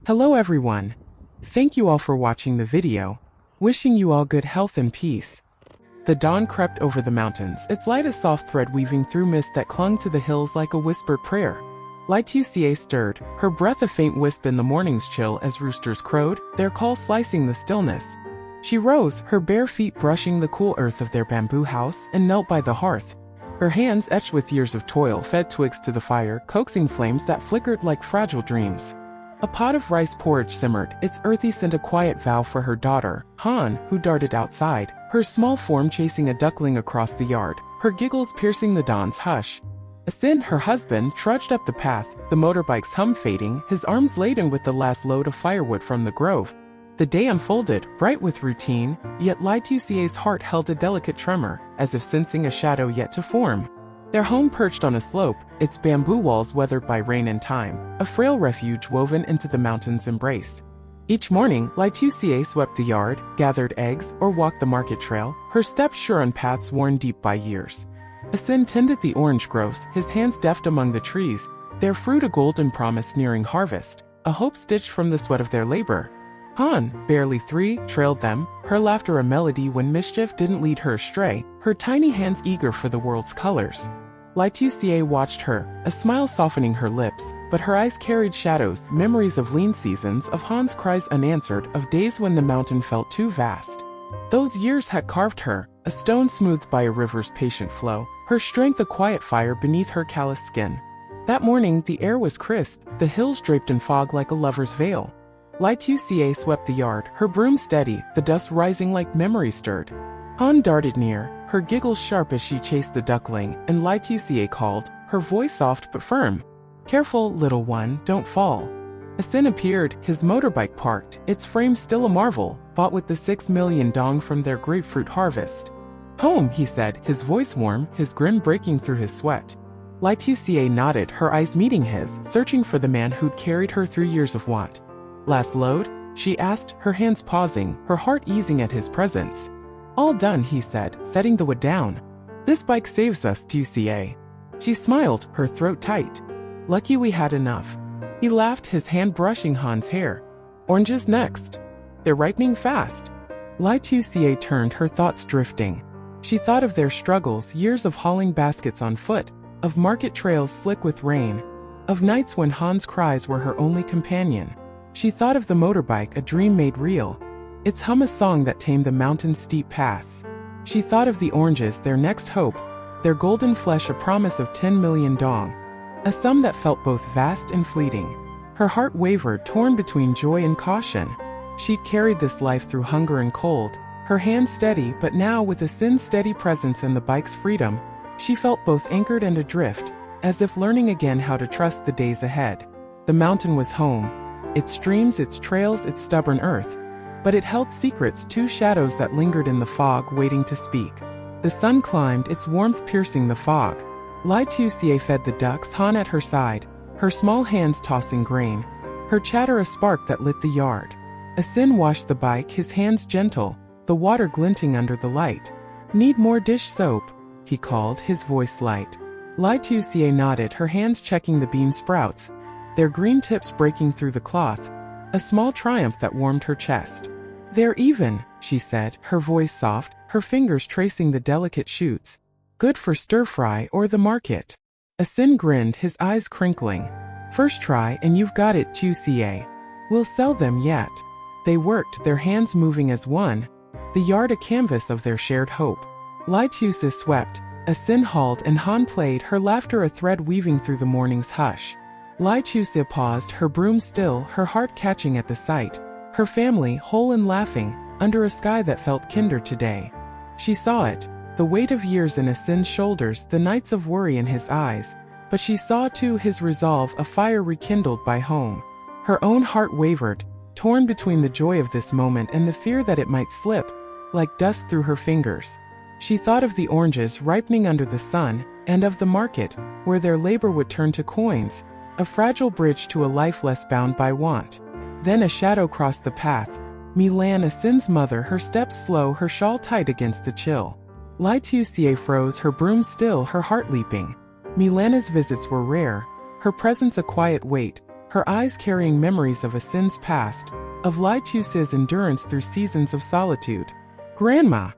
Hello everyone. Thank you all for watching the video. Wishing you all good health and peace. The dawn crept over the mountains, its light a soft thread weaving through mist that clung to the hills like a whispered prayer. Lytuca stirred, her breath a faint wisp in the morning's chill as roosters crowed, their call slicing the stillness. She rose, her bare feet brushing the cool earth of their bamboo house, and knelt by the hearth. Her hands, etched with years of toil, fed twigs to the fire, coaxing flames that flickered like fragile dreams. A pot of rice porridge simmered, its earthy scent a quiet vow for her daughter, Han, who darted outside, her small form chasing a duckling across the yard, her giggles piercing the dawn's hush. Asin, her husband, trudged up the path, the motorbike's hum fading, his arms laden with the last load of firewood from the grove. The day unfolded, bright with routine, yet Lytuca's heart held a delicate tremor, as if sensing a shadow yet to form. Their home perched on a slope, its bamboo walls weathered by rain and time, a frail refuge woven into the mountain's embrace. Each morning, Lytuca swept the yard, gathered eggs, or walked the market trail, her steps sure on paths worn deep by years. Asin tended the orange groves, his hands deft among the trees, their fruit a golden promise nearing harvest, a hope stitched from the sweat of their labor. Han, barely 3, trailed them, her laughter a melody when mischief didn't lead her astray, her tiny hands eager for the world's colors. Lytuca watched her, a smile softening her lips, but her eyes carried shadows, memories of lean seasons, of Han's cries unanswered, of days when the mountain felt too vast. Those years had carved her, a stone smoothed by a river's patient flow, her strength a quiet fire beneath her calloused skin. That morning the air was crisp, the hills draped in fog like a lover's veil. Lytuca swept the yard, her broom steady, the dust rising like memory stirred. Han darted near, her giggles sharp as she chased the duckling, and Lytuca called, her voice soft but firm. "Careful, little one, don't fall." Asin appeared, his motorbike parked, its frame still a marvel, bought with the 6 million dong from their grapefruit harvest. "Home," he said, his voice warm, his grin breaking through his sweat. Lytuca nodded, her eyes meeting his, searching for the man who'd carried her through years of want. "Last load?" she asked, her hands pausing, her heart easing at his presence. "All done," he said, setting the wood down. "This bike saves us, Tuca." She smiled, her throat tight. "Lucky we had enough." He laughed, his hand brushing Han's hair. "Oranges next. They're ripening fast." Lytuca turned, her thoughts drifting. She thought of their struggles, years of hauling baskets on foot, of market trails slick with rain, of nights when Han's cries were her only companion. She thought of the motorbike, a dream made real, its hum a song that tamed the mountain's steep paths. She thought of the oranges, their next hope, their golden flesh a promise of 10 million dong, a sum that felt both vast and fleeting. Her heart wavered, torn between joy and caution. She'd carried this life through hunger and cold, her hands steady, but now with a sin's steady presence and the bike's freedom, she felt both anchored and adrift, as if learning again how to trust the days ahead. The mountain was home, its streams, its trails, its stubborn earth. But it held secrets, 2 shadows that lingered in the fog, waiting to speak. The sun climbed, its warmth piercing the fog. Lytuca fed the ducks, Han at her side, her small hands tossing grain, her chatter a spark that lit the yard. Asin washed the bike, his hands gentle, the water glinting under the light. "Need more dish soap?" he called, his voice light. Lytuca nodded, her hands checking the bean sprouts, their green tips breaking through the cloth, a small triumph that warmed her chest. "They're even," she said, her voice soft, her fingers tracing the delicate shoots. "Good for stir-fry or the market." Asin grinned, his eyes crinkling. "First try and you've got it, Tuca. We'll sell them yet." They worked, their hands moving as one, the yard a canvas of their shared hope. Lytuca swept, Asin hauled, and Han played, her laughter a thread weaving through the morning's hush. Lytuca paused, her broom still, her heart catching at the sight. Her family, whole and laughing, under a sky that felt kinder today. She saw it, the weight of years in Asin's shoulders, the nights of worry in his eyes, but she saw too his resolve, a fire rekindled by home. Her own heart wavered, torn between the joy of this moment and the fear that it might slip, like dust through her fingers. She thought of the oranges ripening under the sun, and of the market, where their labor would turn to coins, a fragile bridge to a life less bound by want. Then a shadow crossed the path. Milan, Asin's mother, her steps slow, her shawl tight against the chill. Lytuca froze, her broom still, her heart leaping. Milana's visits were rare, her presence a quiet weight, her eyes carrying memories of a sin's past, of lytuca's endurance through seasons of solitude. "Grandma!"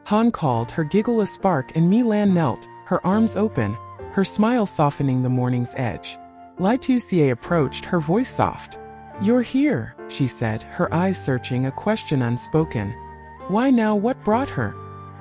Han called, her giggle a spark, and Milan knelt, her arms open, her smile softening the morning's edge. Lytuca approached, her voice soft. "You're here," she said, her eyes searching, a question unspoken. "Why now? What brought her?"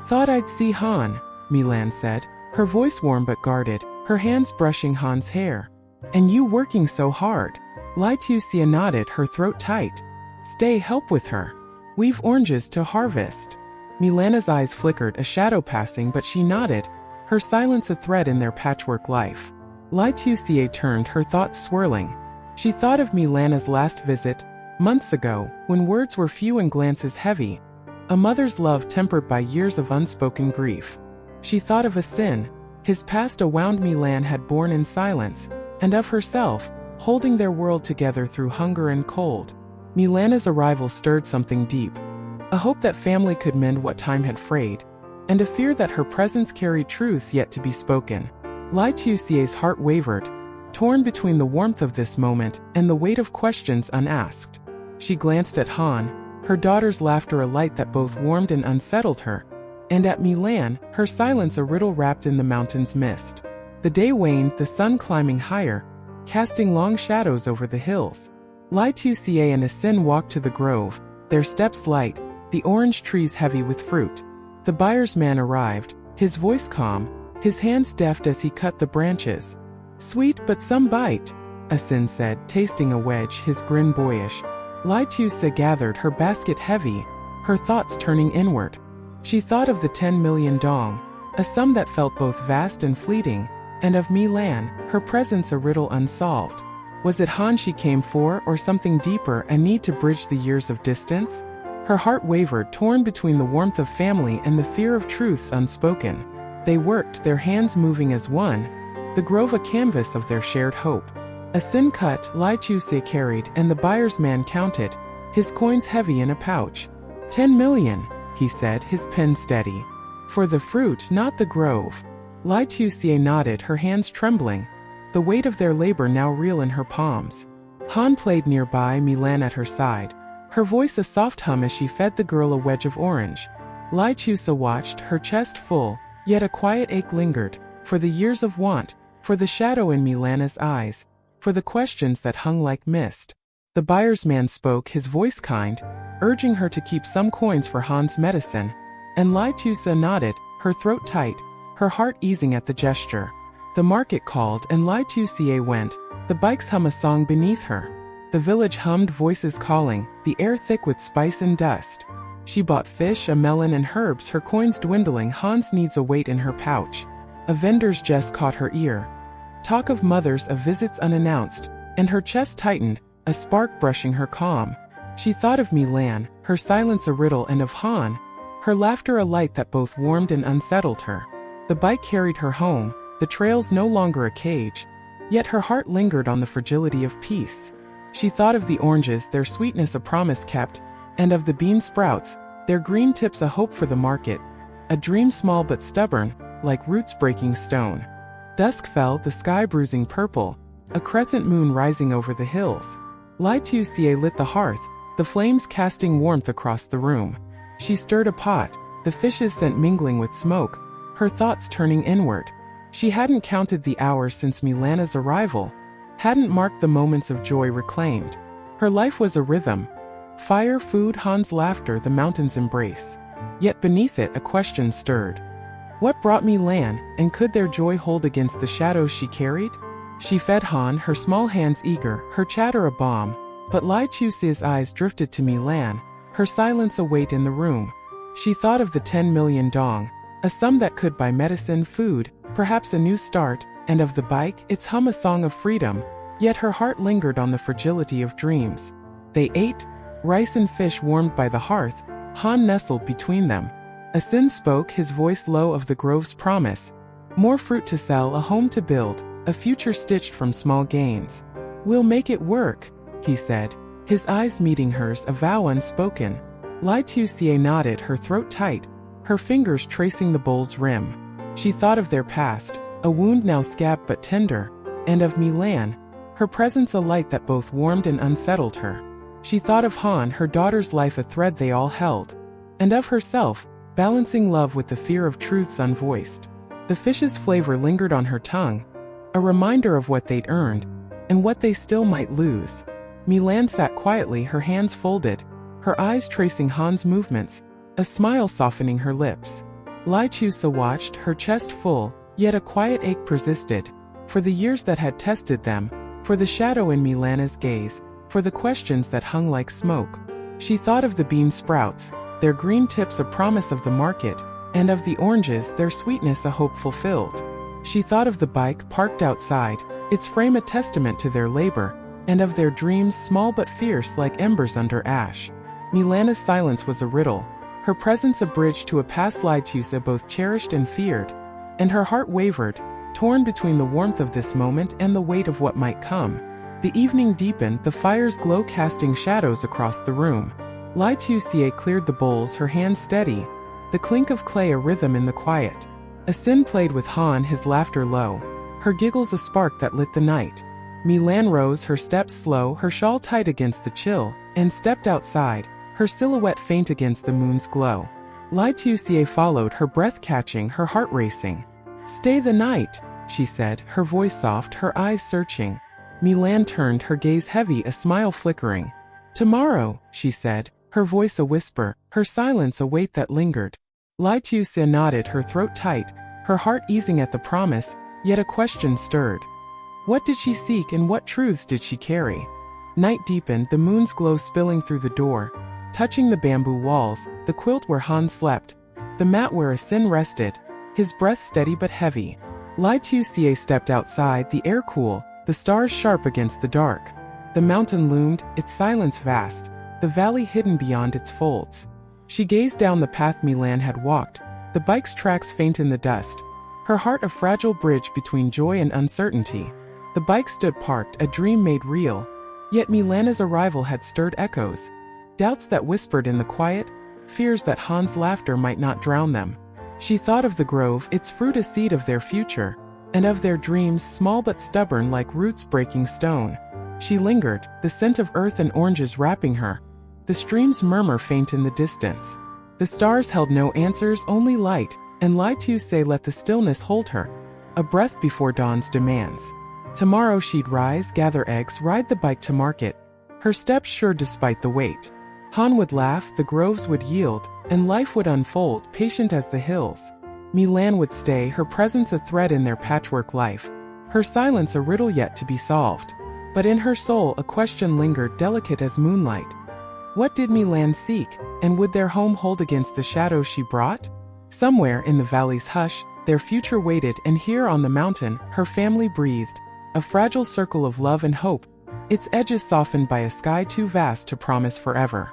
"Thought I'd see Han," Milan said, her voice warm but guarded, her hands brushing Han's hair. "And you working so hard." Lytuca nodded, her throat tight. "Stay, help with her. We've oranges to harvest." Milana's eyes flickered, a shadow passing, but she nodded, her silence a thread in their patchwork life. Lytuca turned, her thoughts swirling. She thought of Milana's last visit, months ago, when words were few and glances heavy. A mother's love tempered by years of unspoken grief. She thought of a sin, his past a wound Milan had borne in silence, and of herself, holding their world together through hunger and cold. Milana's arrival stirred something deep. A hope that family could mend what time had frayed, and a fear that her presence carried truths yet to be spoken. Lytuca's heart wavered, torn between the warmth of this moment and the weight of questions unasked. She glanced at Han, her daughter's laughter a light that both warmed and unsettled her, and at Milan, her silence a riddle wrapped in the mountain's mist. The day waned, the sun climbing higher, casting long shadows over the hills. Lytuca and Asin walked to the grove, their steps light, the orange trees heavy with fruit. The buyer's man arrived, his voice calm, his hands deft as he cut the branches. "Sweet but some bite," Asin said, tasting a wedge, his grin boyish. Lytuca gathered, her basket heavy, her thoughts turning inward. She thought of the 10 million dong, a sum that felt both vast and fleeting, and of Milan, her presence a riddle unsolved. Was it Han she came for, or something deeper, a need to bridge the years of distance? Her heart wavered, torn between the warmth of family and the fear of truths unspoken. They worked, their hands moving as one, the grove a canvas of their shared hope. Asin cut, Lytuca carried, and the buyer's man counted, his coins heavy in a pouch. 10 million, he said, his pen steady. For the fruit, not the grove. Lytuca nodded, her hands trembling, the weight of their labor now real in her palms. Han played nearby, Milan at her side, her voice a soft hum as she fed the girl a wedge of orange. Lytuca watched, her chest full, yet a quiet ache lingered, for the years of want, for the shadow in Milana's eyes, for the questions that hung like mist. The buyer's man spoke, his voice kind, urging her to keep some coins for Han's medicine, and Lytuca nodded, her throat tight, her heart easing at the gesture. The market called, and Lytuca went, the bikes hum a song beneath her. The village hummed, voices calling, the air thick with spice and dust. She bought fish, a melon and herbs, her coins dwindling, Han's needs await in her pouch. A vendor's jest caught her ear. Talk of mothers, of visits unannounced, and her chest tightened, a spark brushing her calm. She thought of Milan, her silence a riddle, and of Han, her laughter a light that both warmed and unsettled her. The bike carried her home, the trails no longer a cage, yet her heart lingered on the fragility of peace. She thought of the oranges, their sweetness a promise kept, and of the bean sprouts, their green tips a hope for the market, a dream small but stubborn, like roots breaking stone. Dusk fell, the sky bruising purple, a crescent moon rising over the hills. Lytuca lit the hearth, the flames casting warmth across the room. She stirred a pot, the fish's scent mingling with smoke, her thoughts turning inward. She hadn't counted the hours since Milana's arrival, hadn't marked the moments of joy reclaimed. Her life was a rhythm. Fire, food, Han's laughter, the mountain's embrace. Yet beneath it a question stirred. What brought Milan, and could their joy hold against the shadows she carried? She fed Han, her small hands eager, her chatter a balm, but Lytuca's eyes drifted to Milan, her silence a weight in the room. She thought of the 10 million dong, a sum that could buy medicine, food, perhaps a new start, and of the bike, its hum a song of freedom, yet her heart lingered on the fragility of dreams. They ate, rice and fish warmed by the hearth, Han nestled between them. Asin spoke, his voice low, of the grove's promise. More fruit to sell, a home to build, a future stitched from small gains. "We'll make it work," he said, his eyes meeting hers, a vow unspoken. Lytuca nodded, her throat tight, her fingers tracing the bowl's rim. She thought of their past, a wound now scabbed but tender, and of Milan, her presence a light that both warmed and unsettled her. She thought of Han, her daughter's life a thread they all held, and of herself, balancing love with the fear of truths unvoiced. The fish's flavor lingered on her tongue, a reminder of what they'd earned, and what they still might lose. Milan sat quietly, her hands folded, her eyes tracing Han's movements, a smile softening her lips. Lytuca watched, her chest full, yet a quiet ache persisted, for the years that had tested them, for the shadow in Milana's gaze, for the questions that hung like smoke. She thought of the bean sprouts, their green tips a promise of the market, and of the oranges, their sweetness a hope fulfilled. She thought of the bike parked outside, its frame a testament to their labor, and of their dreams small but fierce like embers under ash. Milana's silence was a riddle, her presence a bridge to a past Lytuca both cherished and feared, and her heart wavered, torn between the warmth of this moment and the weight of what might come. The evening deepened, the fire's glow casting shadows across the room. Lytuca cleared the bowls, her hands steady, the clink of clay a rhythm in the quiet. Asin played with Han, his laughter low, her giggles a spark that lit the night. Milan rose, her steps slow, her shawl tight against the chill, and stepped outside, her silhouette faint against the moon's glow. Lytuca followed, her breath catching, her heart racing. "Stay the night," she said, her voice soft, her eyes searching. Milan turned, her gaze heavy, a smile flickering. "Tomorrow," she said, her voice a whisper, her silence a weight that lingered. Lytuca nodded, her throat tight, her heart easing at the promise, yet a question stirred. What did she seek and what truths did she carry? Night deepened, the moon's glow spilling through the door, touching the bamboo walls, the quilt where Han slept, the mat where Asin rested, his breath steady but heavy. Lytuca stepped outside, the air cool, the stars sharp against the dark. The mountain loomed, its silence vast, the valley hidden beyond its folds. She gazed down the path Milan had walked, the bike's tracks faint in the dust, her heart a fragile bridge between joy and uncertainty. The bike stood parked, a dream made real, yet Milana's arrival had stirred echoes, doubts that whispered in the quiet, fears that Han's laughter might not drown them. She thought of the grove, its fruit a seed of their future, and of their dreams small but stubborn like roots breaking stone. She lingered, the scent of earth and oranges wrapping her, the stream's murmur faint in the distance. The stars held no answers, only light, and Lytuca let the stillness hold her, a breath before dawn's demands. Tomorrow she'd rise, gather eggs, ride the bike to market, her steps sure despite the weight. Han would laugh, the groves would yield, and life would unfold, patient as the hills. Milan would stay, her presence a thread in their patchwork life, her silence a riddle yet to be solved. But in her soul a question lingered, delicate as moonlight. What did Milan seek, and would their home hold against the shadows she brought? Somewhere in the valley's hush, their future waited, and here on the mountain, her family breathed, a fragile circle of love and hope, its edges softened by a sky too vast to promise forever.